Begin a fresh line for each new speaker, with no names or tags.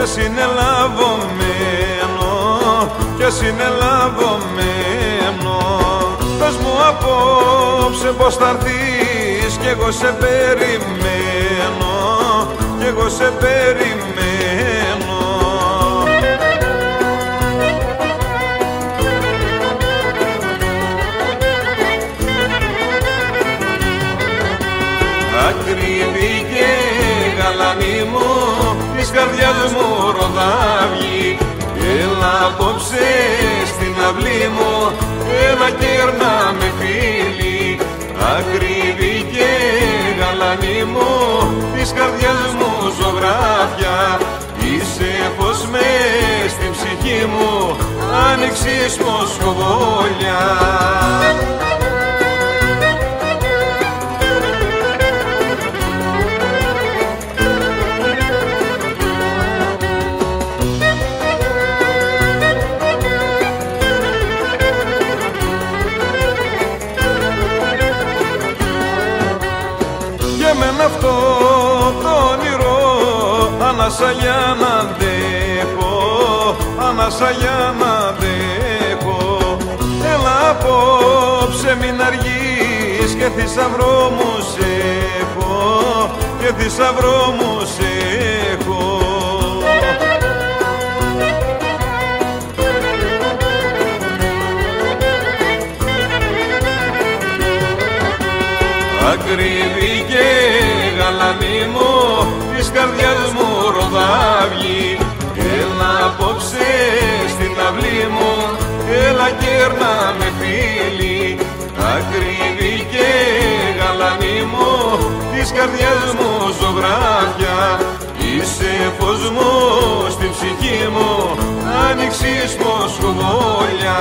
Ποιος είναι λαβωμένο, ποιος είναι λαβωμένο. Πες μου απόψε πως θα έρθεις κι εγώ σε περιμένω, κι εγώ σε περιμένω. Ακρίβη και γαλανή μου, της καρδιάς μου ροδάβγει. Έλα απόψε στην αυλή μου, έλα κέρνα με φίλη. Ακρίβη και γαλανή μου, της καρδιάς μου ζωγράφια. Είσαι φως μες στην ψυχή μου, άνοιξης μοσχοβόλια. Με αυτό το όνειρο ανάσα για να αντέχω, ανάσα για να αντέχω. Έλα απόψε μην αργείς και θησαυρό μου σ' έχω, και θησαυρό μου σ' έχω. Ακρίβη και γαλανή μου, της καρδιάς μου ροδάβγει. Έλα απόψε στην αυλή μου, έλα κέρνα με φίλη. Ακρίβη και γαλανή μου, της καρδιάς μου ζωγράφια. Είσαι φως μου στην ψυχή μου, άνοιξης μοσχοβόλια.